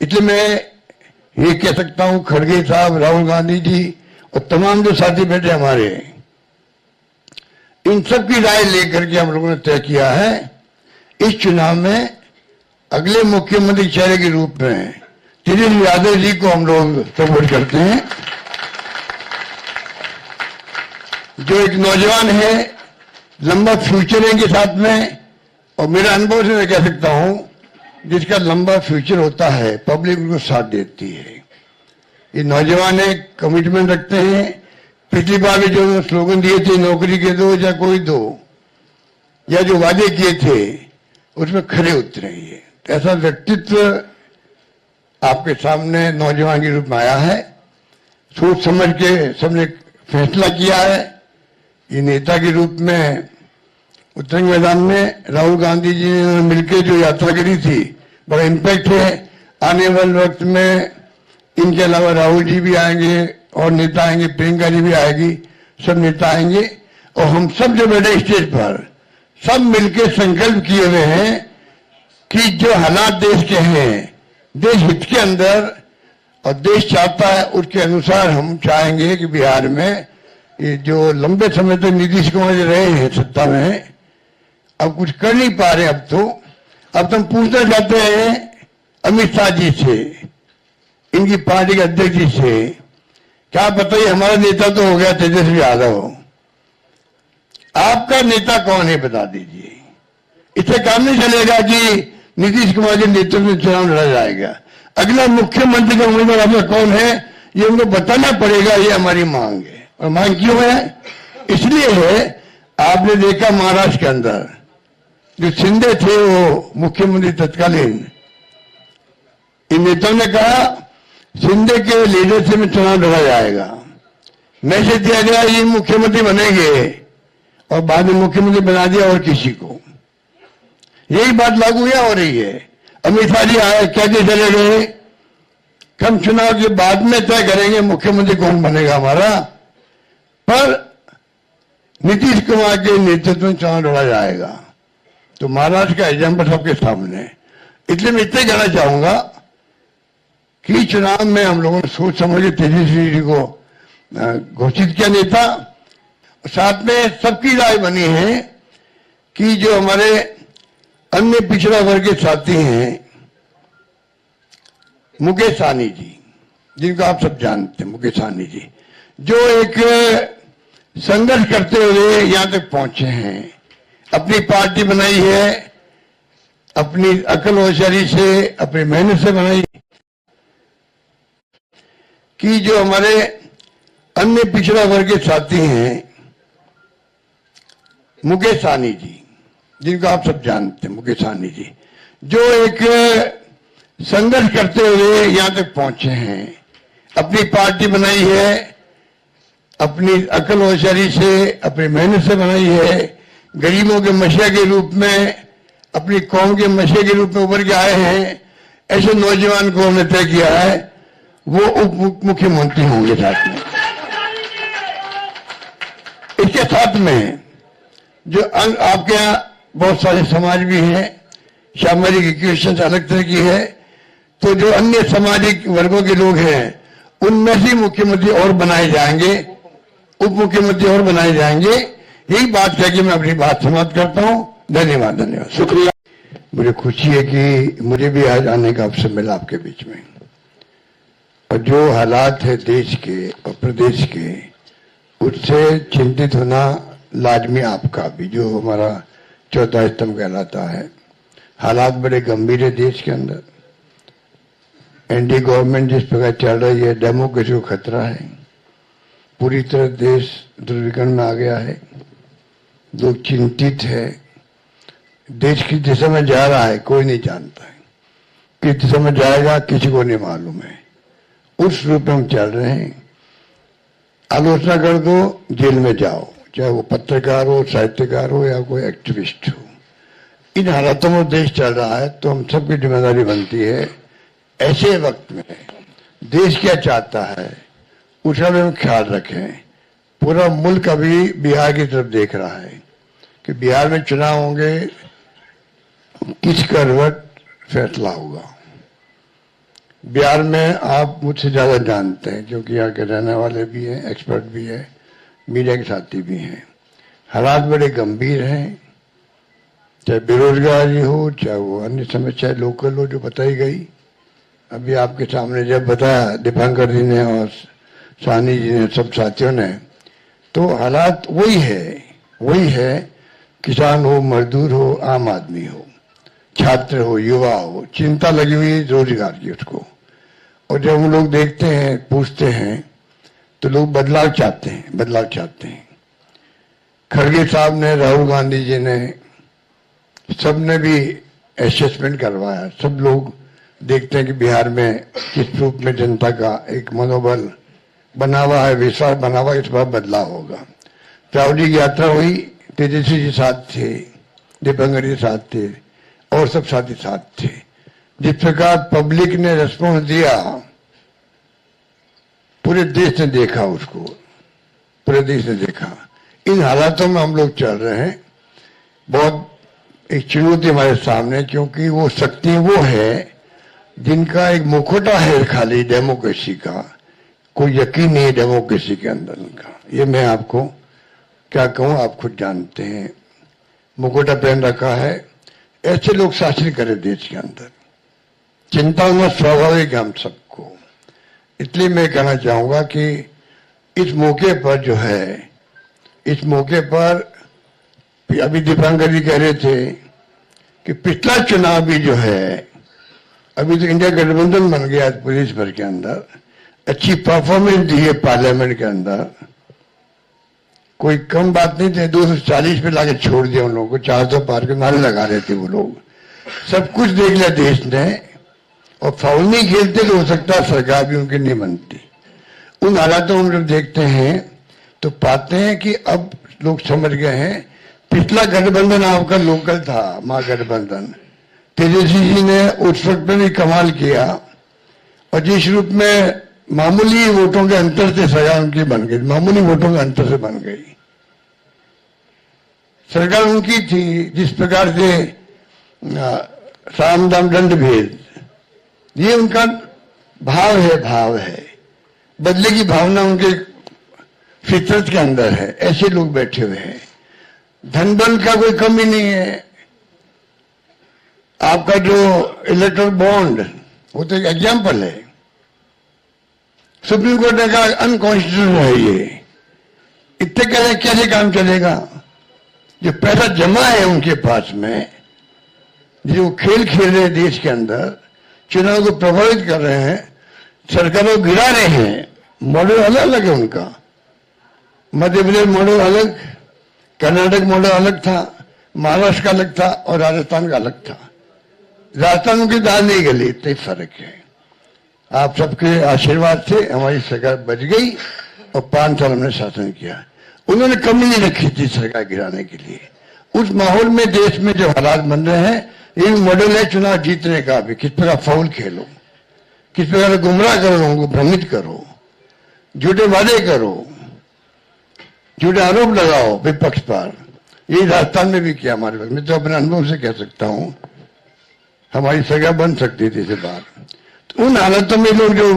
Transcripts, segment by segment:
इसलिए मैं ये कह सकता हूं, खड़गे साहब, राहुल गांधी जी और तमाम जो साथी बैठे हमारे, इन सब की राय लेकर के हम लोगों ने तय किया है इस चुनाव में अगले मुख्यमंत्री चेहरे के रूप में तेजस्वी यादव जी को हम लोग सपोर्ट करते हैं, जो एक नौजवान है, लंबा फ्यूचर है इनके साथ में। और मेरा अनुभव से मैं कह सकता हूं, जिसका लंबा फ्यूचर होता है पब्लिक उनको साथ देती है। ये नौजवान है, कमिटमेंट रखते हैं। पिछली बार भी जो स्लोगन दिए थे, नौकरी के दो या कोई दो, या जो वादे किए थे उसमें खरे उतरे। ये ऐसा व्यक्तित्व आपके सामने नौजवान के रूप में आया है। सोच समझ के सबने फैसला किया है। ये नेता के रूप में उत्तरंग मैदान में राहुल गांधी जी ने मिलकर जो यात्रा करी थी, बड़ा इम्पैक्ट है। आने वाले वक्त में इनके अलावा राहुल जी भी आएंगे और नेता आएंगे, प्रियंका जी भी आएगी, सब नेता आएंगे। और हम सब जो बैठे स्टेज पर, सब मिलकर संकल्प किए हुए हैं कि जो हालात देश के हैं, देश हित के अंदर और देश चाहता है उसके अनुसार हम चाहेंगे कि बिहार में ये जो लंबे समय तक नीतीश कुमार जी रहे हैं सत्ता में, अब कुछ कर नहीं पा रहे। अब तुम पूछना चाहते हैं अमित शाह जी से, इनकी पार्टी के अध्यक्ष जी से, क्या बताइए हमारा नेता तो हो गया तेजस्वी यादव, आपका नेता कौन है बता दीजिए। इससे काम नहीं चलेगा कि नीतीश कुमार के नेतृत्व में चुनाव लड़ा जाएगा। अगला मुख्यमंत्री का उम्मीदवार आपका कौन है ये उनको बताना पड़ेगा। ये हमारी मांग है। और मांग क्यों है? इसलिए है, आपने देखा महाराष्ट्र के अंदर जो शिंदे थे वो मुख्यमंत्री तत्कालीन, इन नेताओं ने कहा शिंदे के लीडरशिप में चुनाव लड़ा जाएगा। मैसेज दिया गया ये मुख्यमंत्री बनेंगे और बाद में मुख्यमंत्री बना दिया और किसी को। यही बात लागू या हो रही है। अमित शाह जी आए, कहते चले गए हम चुनाव के बाद में तय करेंगे मुख्यमंत्री कौन बनेगा हमारा, पर नीतीश कुमार के नेतृत्व में चुनाव लड़ा जाएगा। तो महाराष्ट्र का एग्जाम्पल सबके सामने। इसलिए मैं इतना कहना चाहूंगा कि चुनाव में हम लोगों ने सोच समझ के तेजस्वी जी को घोषित किया नेता। साथ में सबकी राय बनी है कि जो हमारे अन्य पिछड़ा वर्ग के साथी हैं, मुकेश सहनी जी, जिनको आप सब जानते हैं, मुकेश सहनी जी जो एक संघर्ष करते हुए यहां तक पहुंचे हैं, अपनी पार्टी बनाई है, अपनी अकल होशियारी से, अपनी मेहनत से बनाई, कि जो हमारे अन्य पिछड़ा वर्ग के साथी हैं, मुकेश सहनी जी, जिनको आप सब जानते हैं, मुकेश सहनी जी जो एक संघर्ष करते हुए यहां तक पहुंचे हैं, अपनी पार्टी बनाई है, अपनी अकल होशियारी से, अपनी मेहनत से बनाई है, गरीबों के मसीहा के रूप में, अपनी कौम के मसीहा के रूप में उभर के आए हैं। ऐसे नौजवान को हमने तय किया है वो उप मुख्यमंत्री होंगे। साथ में इसके साथ में जो आपके यहाँ बहुत सारे समाज भी हैं, सामाजिक इक्वेशन अलग तरह की है, तो जो अन्य सामाजिक वर्गों के लोग हैं उनमें से मुख्यमंत्री और बनाए जाएंगे, उप मुख्यमंत्री और बनाए जाएंगे। यही बात कह के मैं अपनी बात समाप्त करता हूं। धन्यवाद, धन्यवाद, शुक्रिया। मुझे खुशी है कि मुझे भी आज आने का अवसर मिला आपके बीच में। और जो हालात है देश के और प्रदेश के, उससे चिंतित होना लाजमी आपका भी, जो हमारा चौथा स्तंभ कहलाता है। हालात बड़े गंभीर है देश के अंदर। एनडीए गवर्नमेंट जिस प्रकार चल रही है, डेमोक्रेसी को खतरा है। पूरी तरह देश दुर्विकरण में आ गया है। लोग चिंतित है। देश किस दिशा में जा रहा है कोई नहीं जानता है। किस दिशा में जाएगा किसी को नहीं मालूम है। उस रूप में हम चल रहे हैं। आलोचना कर दो, जेल में जाओ, चाहे वो पत्रकार हो, साहित्यकार हो या कोई एक्टिविस्ट हो। इन हालातों में देश चल रहा है, तो हम सबकी जिम्मेदारी बनती है ऐसे वक्त में देश क्या चाहता है उसका भी हम ख्याल रखें। पूरा मुल्क अभी बिहार की तरफ देख रहा है कि बिहार में चुनाव होंगे, किस करवट फैसला होगा। बिहार में आप मुझसे ज़्यादा जानते हैं क्योंकि यहाँ के रहने वाले भी हैं, एक्सपर्ट भी हैं, मीडिया के साथी भी हैं। हालात बड़े गंभीर हैं, चाहे बेरोजगारी हो, चाहे वो अन्य समस्या लोकल हो जो बताई गई। अभी आपके सामने जब बताया दीपांकर जी ने और सानी जी ने, सब साथियों ने, तो हालात वही है। किसान हो, मजदूर हो, आम आदमी हो, छात्र हो, युवा हो, चिंता लगी हुई रोजगार की उसको। और जब हम लोग देखते हैं, पूछते हैं, तो लोग बदलाव चाहते हैं। खड़गे साहब ने, राहुल गांधी जी ने, सबने भी असेसमेंट करवाया। सब लोग देखते हैं कि बिहार में किस रूप में जनता का एक मनोबल बना हुआ है, विश्वास बना हुआ, इस बार बदलाव होगा। राहुल जी की यात्रा हुई, तेजस्वी जी साथ थे, दीपांकर जी साथ थे और सब साथी साथ थे। जिस प्रकार पब्लिक ने रिस्पॉन्स दिया, पूरे देश ने देखा उसको, पूरे देश ने देखा। इन हालातों में हम लोग चल रहे हैं। बहुत एक चुनौती हमारे सामने, क्योंकि वो शक्ति वो है जिनका एक मुखौटा है खाली डेमोक्रेसी का, कोई यकीन नहीं है डेमोक्रेसी के अंदर उनका। ये मैं आपको क्या कहूं, आप खुद जानते हैं। मुखौटा पहन रखा है, ऐसे लोग शासन करें देश के अंदर। चिंता होना स्वाभाविक है हम सबको। इसलिए मैं कहना चाहूंगा कि इस मौके पर जो है, इस मौके पर अभी दीपांकर जी कह रहे थे कि पिछला चुनाव भी जो है, अभी तो इंडिया गठबंधन बन गया पुलिस भर के अंदर, अच्छी परफॉर्मेंस दी है पार्लियामेंट के अंदर। कोई कम बात नहीं थी, 240 पे लाके छोड़ दिया उन लोगों को, 400 पार के नारे लगा रहे थे वो लोग। सब कुछ देख लिया देश ने, और फाउल नहीं खेलते तो हो सकता सरकार भी उनकी नहीं बनती। उन हालातों में हम जब देखते हैं तो पाते हैं कि अब लोग समझ गए हैं। पिछला गठबंधन आपका लोकल था, महागठबंधन, तेजस्वी जी ने उस वक्त में भी कमाल किया, और जिस रूप में मामूली वोटों के अंतर से सरकार उनकी बन गई, मामूली वोटों के अंतर से बन गई सरकार उनकी थी। जिस प्रकार से साम दाम दंड भेद, ये उनका भाव है। बदले की भावना उनके फितरत के अंदर है। ऐसे लोग बैठे हुए हैं। धन बल का कोई कमी नहीं है। आपका जो इलेक्ट्रल बॉन्ड, वो तो एक एग्जाम्पल है। सुप्रीम कोर्ट ने कहा अनकॉन्स्टिट्यूशनल है ये। इतने कैसे काम चलेगा? जो पैसा जमा है उनके पास में, जो खेल खेल रहे हैं देश के अंदर, चुनाव को प्रभावित कर रहे हैं, सरकारों को गिरा रहे हैं। मॉडल अलग अलग है उनका। मध्य प्रदेश मॉडल अलग, कर्नाटक मॉडल अलग था, महाराष्ट्र का अलग था और राजस्थान का अलग था। राजस्थान की दाल नहीं गली, इतना फर्क है। आप सबके आशीर्वाद से हमारी सरकार बच गई और 5 साल हमने शासन किया। उन्होंने कमी नहीं रखी थी सरकार गिराने के लिए। उस माहौल में देश में जो हालात बन रहे हैं, ये मॉडल है चुनाव जीतने का भी। किस प्रकार फाउल खेलो, किस प्रकार गुमराह करो, लोगों को भ्रमित करो, झूठे वादे करो, झूठे आरोप लगाओ विपक्ष पर। ये राजस्थान में भी किया हमारे पास। मैं तो अपने अनुभव से कह सकता हूं, हमारी सरकार बन सकती थी इसे बार। तो उन हालातों में लोग, जो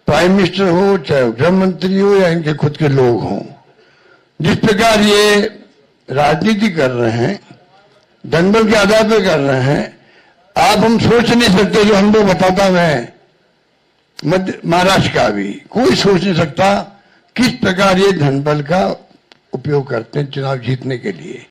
प्राइम मिनिस्टर हो, चाहे गृह मंत्री हो, या इनके खुद के लोग हों, जिस प्रकार ये राजनीति कर रहे हैं, धनबल के आधार पर कर रहे हैं, आप हम सोच नहीं सकते। जो अनुभव बताता मैं महाराष्ट्र का भी, कोई सोच नहीं सकता किस प्रकार ये धनबल का उपयोग करते हैं चुनाव जीतने के लिए।